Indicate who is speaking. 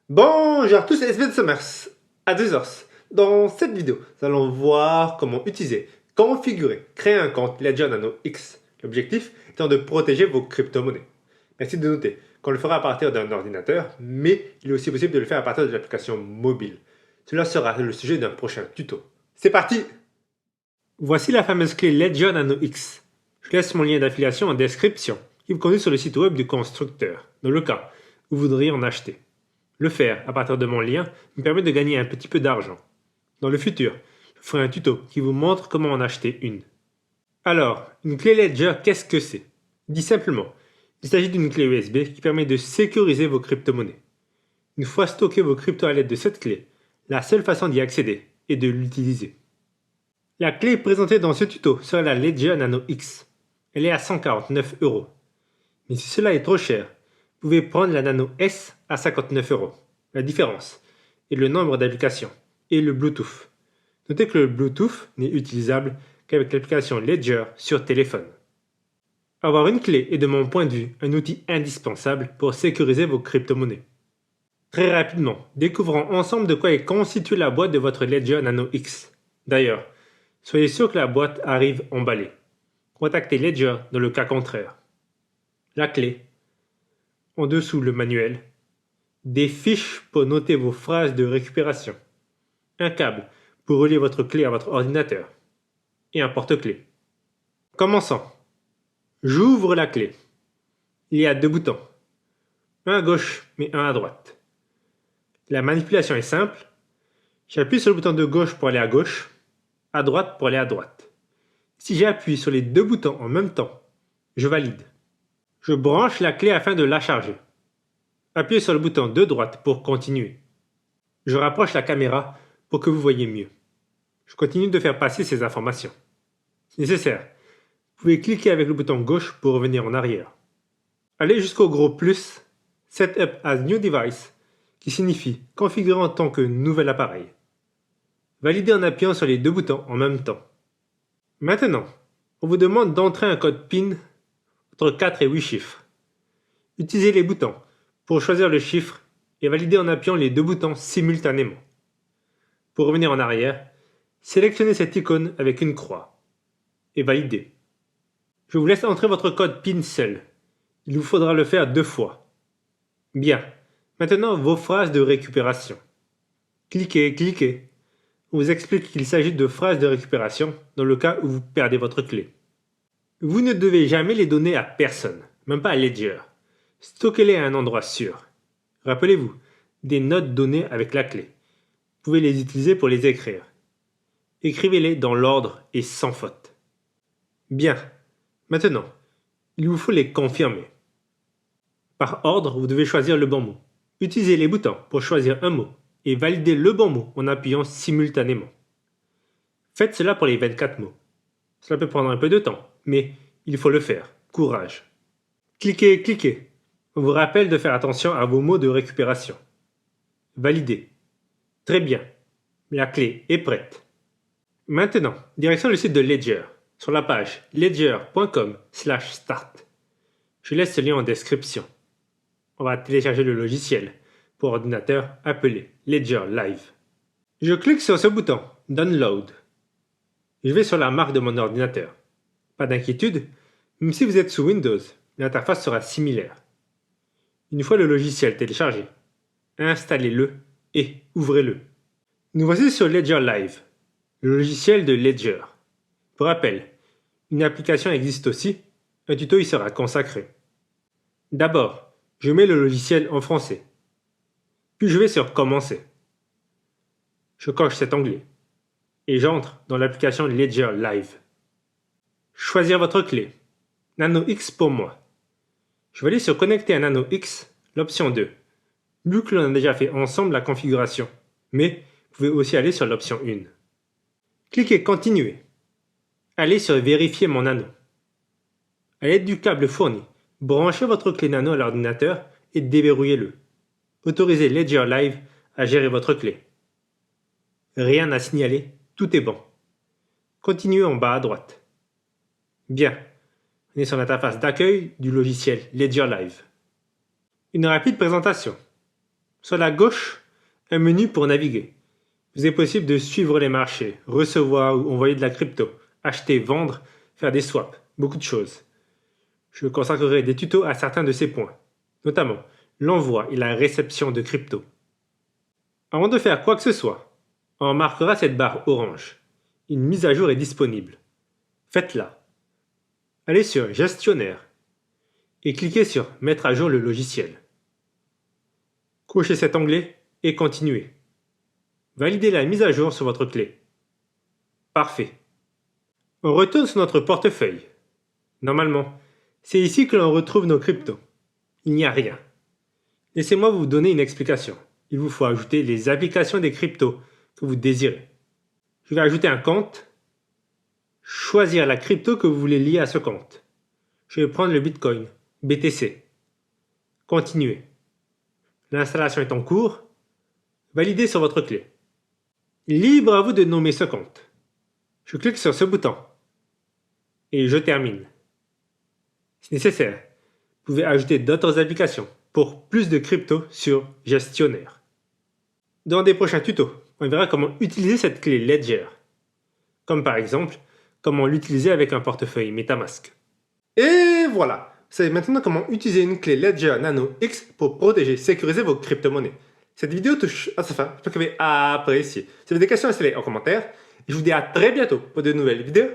Speaker 1: Bonjour à tous, c'est SB Summers, à 2 heures. Dans cette vidéo, nous allons voir comment utiliser, configurer, créer un compte Ledger Nano X. L'objectif étant de protéger vos crypto-monnaies. Merci de noter qu'on le fera à partir d'un ordinateur, mais il est aussi possible de le faire à partir de l'application mobile. Cela sera le sujet d'un prochain tuto. C'est parti! Voici la fameuse clé Ledger Nano X. Je laisse mon lien d'affiliation en description qui vous conduit sur le site web du constructeur, dans le cas où vous voudriez en acheter. Le faire à partir de mon lien me permet de gagner un petit peu d'argent. Dans le futur, je ferai un tuto qui vous montre comment en acheter une. Alors, une clé Ledger, qu'est-ce que c'est? Dit simplement, il s'agit d'une clé USB qui permet de sécuriser vos crypto-monnaies. Une fois stocké vos cryptos à l'aide de cette clé, la seule façon d'y accéder est de l'utiliser. La clé présentée dans ce tuto sera la Ledger Nano X. Elle est à 149 €. Mais si cela est trop cher, vous pouvez prendre la Nano S à 59 €. La différence est le nombre d'applications et le Bluetooth. Notez que le Bluetooth n'est utilisable qu'avec l'application Ledger sur téléphone. Avoir une clé est de mon point de vue un outil indispensable pour sécuriser vos crypto-monnaies. Très rapidement, découvrons ensemble de quoi est constituée la boîte de votre Ledger Nano X. D'ailleurs, soyez sûr que la boîte arrive emballée. Contactez Ledger dans le cas contraire. La clé, en dessous le manuel, des fiches pour noter vos phrases de récupération, un câble pour relier votre clé à votre ordinateur et un porte-clés. Commençons. J'ouvre la clé. Il y a 2 boutons, un à gauche mais un à droite. La manipulation est simple. J'appuie sur le bouton de gauche pour aller à gauche, à droite pour aller à droite. Si j'appuie sur les 2 boutons en même temps, je valide. Je branche la clé afin de la charger. Appuyez sur le bouton de droite pour continuer. Je rapproche la caméra pour que vous voyez mieux. Je continue de faire passer ces informations. Si nécessaire, vous pouvez cliquer avec le bouton gauche pour revenir en arrière. Allez jusqu'au gros plus Setup as New Device qui signifie configurer en tant que nouvel appareil. Validez en appuyant sur les 2 boutons en même temps. Maintenant, on vous demande d'entrer un code PIN entre 4 et 8 chiffres. Utilisez les boutons pour choisir le chiffre et valider en appuyant les 2 boutons simultanément. Pour revenir en arrière, sélectionnez cette icône avec une croix et validez. Je vous laisse entrer votre code PIN seul. Il vous faudra le faire 2 fois. Bien. Maintenant, vos phrases de récupération. Cliquez. On vous explique qu'il s'agit de phrases de récupération dans le cas où vous perdez votre clé. Vous ne devez jamais les donner à personne, même pas à Ledger. Stockez-les à un endroit sûr. Rappelez-vous, des notes données avec la clé. Vous pouvez les utiliser pour les écrire. Écrivez-les dans l'ordre et sans faute. Bien. Maintenant, il vous faut les confirmer. Par ordre, vous devez choisir le bon mot. Utilisez les boutons pour choisir un mot et validez le bon mot en appuyant simultanément. Faites cela pour les 24 mots. Cela peut prendre un peu de temps, mais il faut le faire. Courage. Cliquez. On vous rappelle de faire attention à vos mots de récupération. Validez. Très bien. La clé est prête. Maintenant, direction le site de Ledger, sur la page ledger.com/start. Je laisse ce lien en description. On va télécharger le logiciel pour ordinateur appelé Ledger Live. Je clique sur ce bouton Download. Je vais sur la marque de mon ordinateur. Pas d'inquiétude, même si vous êtes sous Windows, l'interface sera similaire. Une fois le logiciel téléchargé, installez-le et ouvrez-le. Nous voici sur Ledger Live, le logiciel de Ledger. Pour rappel, une application existe aussi, un tuto y sera consacré. D'abord, je mets le logiciel en français. Puis je vais sur Commencer. Je coche cet onglet et j'entre dans l'application Ledger Live. Choisir votre clé. Nano X pour moi. Je vais aller sur Connecter à Nano X, l'option 2. Vu que l'on a déjà fait ensemble la configuration, mais vous pouvez aussi aller sur l'option 1. Cliquez Continuer. Allez sur Vérifier mon Nano. À l'aide du câble fourni, branchez votre clé Nano à l'ordinateur et déverrouillez-le. Autorisez Ledger Live à gérer votre clé. Rien à signaler, tout est bon. Continuez en bas à droite. Bien, on est sur l'interface d'accueil du logiciel Ledger Live. Une rapide présentation. Sur la gauche, un menu pour naviguer. Il est possible de suivre les marchés, recevoir ou envoyer de la crypto, acheter, vendre, faire des swaps, beaucoup de choses. Je consacrerai des tutos à certains de ces points, notamment l'envoi et la réception de crypto. Avant de faire quoi que ce soit, on remarquera cette barre orange. Une mise à jour est disponible. Faites-la. Allez sur Gestionnaire et cliquez sur Mettre à jour le logiciel. Cochez cet onglet et continuez. Validez la mise à jour sur votre clé. Parfait. On retourne sur notre portefeuille. Normalement, c'est ici que l'on retrouve nos cryptos. Il n'y a rien. Laissez-moi vous donner une explication. Il vous faut ajouter les applications des cryptos que vous désirez. Je vais ajouter un compte, choisir la crypto que vous voulez lier à ce compte. Je vais prendre le Bitcoin, BTC. Continuez. L'installation est en cours. Validez sur votre clé. Libre à vous de nommer ce compte. Je clique sur ce bouton et je termine. Si nécessaire, vous pouvez ajouter d'autres applications pour plus de crypto sur Gestionnaire. Dans des prochains tutos, on verra comment utiliser cette clé Ledger, comme par exemple comment l'utiliser avec un portefeuille MetaMask. Et voilà, vous savez maintenant comment utiliser une clé Ledger Nano X pour protéger et sécuriser vos crypto-monnaies. Cette vidéo touche à sa fin, j'espère que vous avez apprécié. Si vous avez des questions, laissez-les en commentaire. Et je vous dis à très bientôt pour de nouvelles vidéos.